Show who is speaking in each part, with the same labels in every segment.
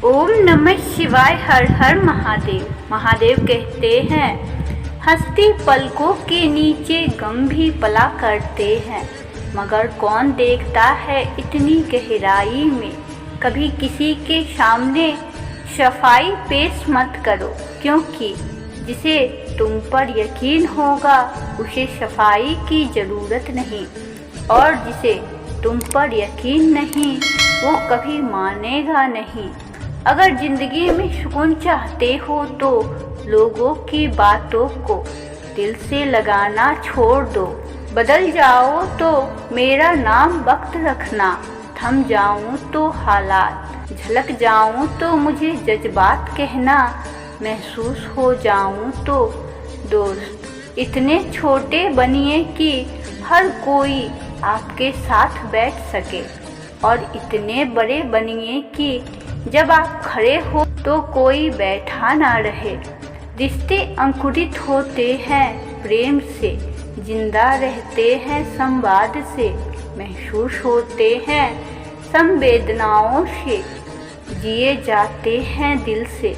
Speaker 1: ओम नमः शिवाय। हर हर महादेव। महादेव कहते हैं हस्ती पलकों के नीचे गम भी पला करते हैं, मगर कौन देखता है इतनी गहराई में। कभी किसी के सामने सफाई पेश मत करो, क्योंकि जिसे तुम पर यकीन होगा उसे सफाई की ज़रूरत नहीं, और जिसे तुम पर यकीन नहीं वो कभी मानेगा नहीं। अगर ज़िंदगी में सुकून चाहते हो तो लोगों की बातों को दिल से लगाना छोड़ दो। बदल जाओ तो मेरा नाम वक्त रखना, थम जाऊं तो हालात, झलक जाऊं तो मुझे जज्बात कहना, महसूस हो जाऊं तो दोस्त। इतने छोटे बनिए कि हर कोई आपके साथ बैठ सके, और इतने बड़े बनिए कि जब आप खड़े हो तो कोई बैठा ना रहे। रिश्ते अंकुरित होते हैं प्रेम से, जिंदा रहते हैं संवाद से, महसूस होते हैं संवेदनाओं से, जिए जाते हैं दिल से,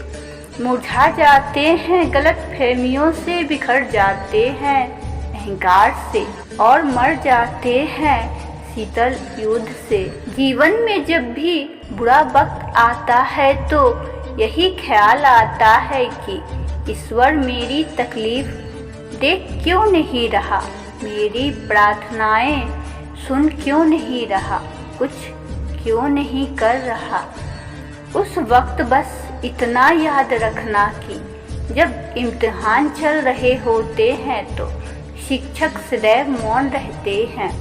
Speaker 1: मुरझा जाते हैं गलत फहमियों से, बिखर जाते हैं अहंकार से, और मर जाते हैं शीतल युद्ध से। जीवन में जब भी बुरा वक्त आता है तो यही ख्याल आता है कि ईश्वर मेरी तकलीफ देख क्यों नहीं रहा, मेरी प्रार्थनाएं सुन क्यों नहीं रहा, कुछ क्यों नहीं कर रहा। उस वक्त बस इतना याद रखना कि जब इम्तिहान चल रहे होते हैं तो शिक्षक सदैव मौन रहते हैं।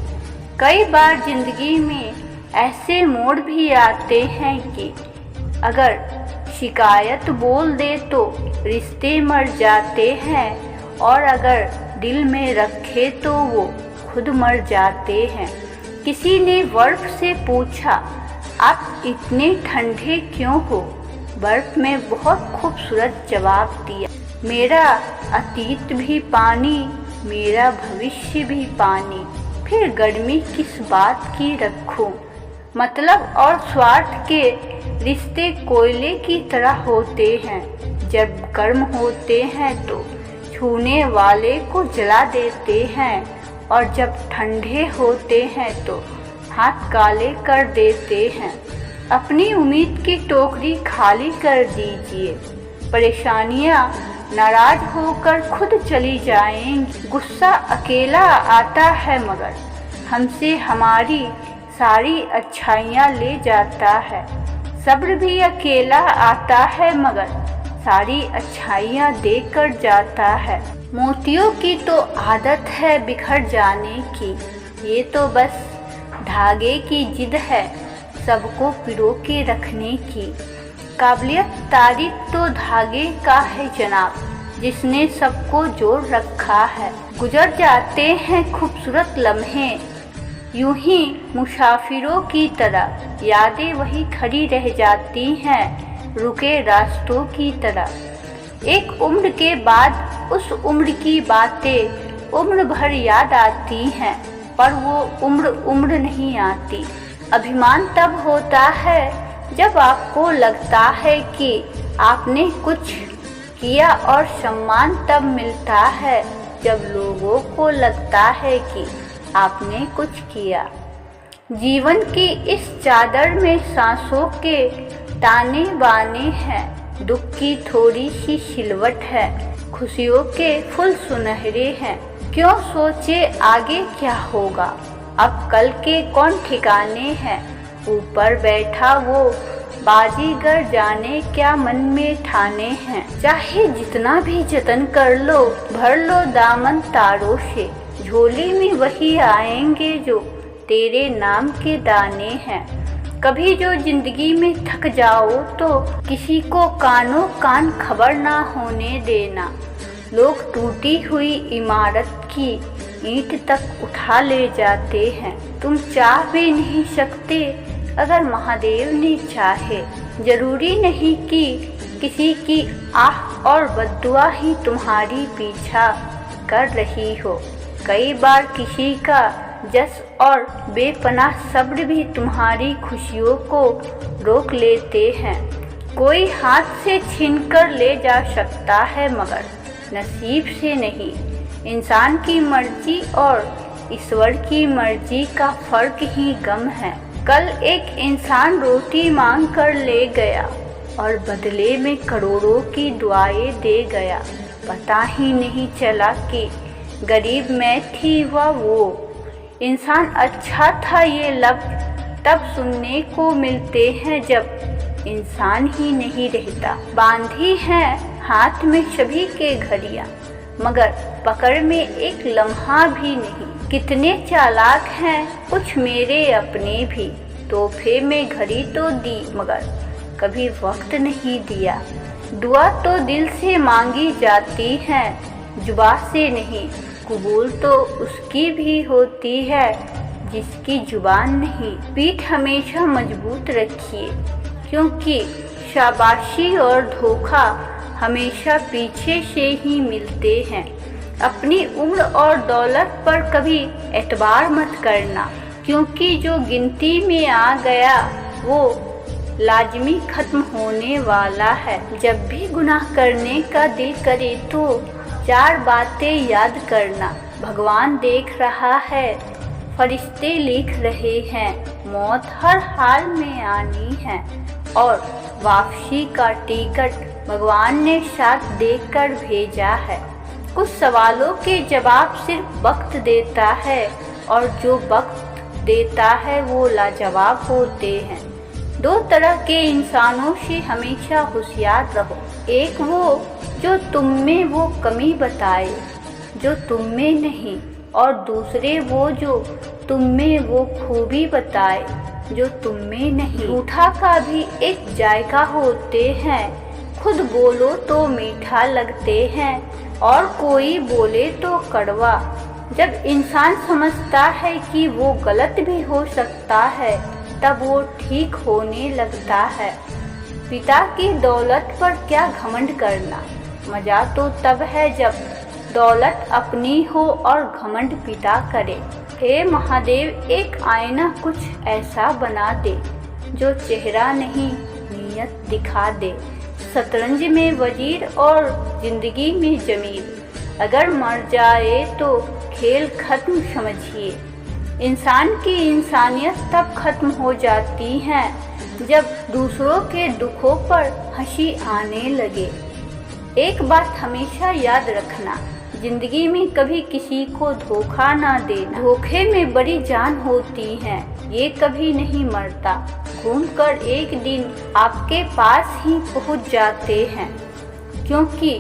Speaker 1: कई बार जिंदगी में ऐसे मोड़ भी आते हैं कि अगर शिकायत बोल दे तो रिश्ते मर जाते हैं, और अगर दिल में रखे तो वो खुद मर जाते हैं। किसी ने बर्फ से पूछा, आप इतने ठंडे क्यों हो? बर्फ में बहुत खूबसूरत जवाब दिया, मेरा अतीत भी पानी, मेरा भविष्य भी पानी, फिर गर्मी किस बात की रखूं। मतलब और स्वार्थ के रिश्ते कोयले की तरह होते हैं, जब गर्म होते हैं तो छूने वाले को जला देते हैं, और जब ठंडे होते हैं तो हाथ काले कर देते हैं। अपनी उम्मीद की टोकरी खाली कर दीजिए, परेशानियां नाराज होकर खुद चली जाएंगी। गुस्सा अकेला आता है मगर हमसे हमारी सारी अच्छाइयाँ ले जाता है। सब्र भी अकेला आता है मगर सारी अच्छाइयाँ देकर जाता है। मोतियों की तो आदत है बिखर जाने की, ये तो बस धागे की जिद है सबको पिरो के रखने की। काबिलियत तारीफ तो धागे का है जनाब, जिसने सबको जोड़ रखा है। गुजर जाते हैं खूबसूरत लम्हे यूं ही मुसाफिरों की तरह, यादें वही खड़ी रह जाती हैं रुके रास्तों की तरह। एक उम्र के बाद उस उम्र की बातें उम्र भर याद आती हैं, पर वो उम्र नहीं आती। अभिमान तब होता है जब आपको लगता है कि आपने कुछ किया, और सम्मान तब मिलता है जब लोगों को लगता है कि आपने कुछ किया। जीवन की इस चादर में सांसों के ताने बाने हैं, दुख की थोड़ी सी सिलवट है, खुशियों के फूल सुनहरे हैं। क्यों सोचे आगे क्या होगा, अब कल के कौन ठिकाने हैं। ऊपर बैठा वो बाजीगर जाने क्या मन में ठाने हैं। चाहे जितना भी जतन कर लो, भर लो दामन तारों से, झोली में वही आएंगे जो तेरे नाम के दाने हैं। कभी जो जिंदगी में थक जाओ तो किसी को कानों कान खबर ना होने देना। लोग टूटी हुई इमारत की ईंट तक उठा ले जाते हैं, तुम चाह भी नहीं सकते अगर महादेव ने चाहे। जरूरी नहीं कि किसी की आह और बद्दुआ ही तुम्हारी पीछा कर रही हो। कई बार किसी का जस और बेपनाह सब्र भी तुम्हारी खुशियों को रोक लेते हैं। कोई हाथ से छीनकर ले जा सकता है मगर नसीब से नहीं। इंसान की मर्जी और ईश्वर की मर्जी का फर्क ही गम है। कल एक इंसान रोटी मांग कर ले गया और बदले में करोड़ों की दुआएं दे गया। पता ही नहीं चला कि गरीब मैं थी व वो इंसान अच्छा था। ये लफ्ज़ तब सुनने को मिलते हैं जब इंसान ही नहीं रहता। बांधी हैं हाथ में सभी के घड़ियाँ मगर पकड़ में एक लम्हा भी नहीं। कितने चालाक हैं कुछ मेरे अपने भी, तोहफे में घड़ी तो दी मगर कभी वक्त नहीं दिया। दुआ तो दिल से मांगी जाती है जुबां से नहीं। कबूल तो उसकी भी होती है जिसकी जुबान नहीं। पीठ हमेशा मजबूत रखिए क्योंकि शाबाशी और धोखा हमेशा पीछे से ही मिलते हैं। अपनी उम्र और दौलत पर कभी एतबार मत करना क्योंकि जो गिनती में आ गया वो लाजमी खत्म होने वाला है। जब भी गुनाह करने का दिल करे तो 4 बातें याद करना। भगवान देख रहा है, फरिश्ते लिख रहे हैं, मौत हर हाल में आनी है और वापसी का टिकट भगवान ने साथ देकर भेजा है। कुछ सवालों के जवाब सिर्फ वक्त देता है और जो वक्त देता है वो लाजवाब होते हैं। 2 तरह के इंसानों से हमेशा होशियार रहो। एक वो जो तुम में वो कमी बताए जो तुम में नहीं, और दूसरे वो जो तुम में वो खूबी बताए जो तुम में नहीं। झूठा का भी एक जायका होते हैं, खुद बोलो तो मीठा लगते हैं और कोई बोले तो कड़वा। जब इंसान समझता है कि वो गलत भी हो सकता है तब वो ठीक होने लगता है। पिता की दौलत पर क्या घमंड करना, मजा तो तब है जब दौलत अपनी हो और घमंड पिता करे। हे महादेव एक आईना कुछ ऐसा बना दे जो चेहरा नहीं नीयत दिखा दे। शतरंज में वजीर और जिंदगी में जमीर, अगर मर जाए तो खेल खत्म समझिए। इंसान की इंसानियत तब खत्म हो जाती है जब दूसरों के दुखों पर हंसी आने लगे। एक बात हमेशा याद रखना, जिंदगी में कभी किसी को धोखा ना देना। धोखे में बड़ी जान होती है, ये कभी नहीं मरता। घूमकर एक दिन आपके पास ही पहुंच जाते हैं क्योंकि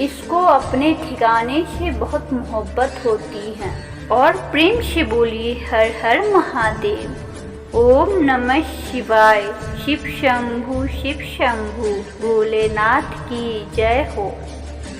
Speaker 1: इसको अपने ठिकाने से बहुत मोहब्बत होती है। और प्रेम से बोलिए हर हर महादेव। ओम नमः शिवाय। शिव शंभु भोलेनाथ की जय हो।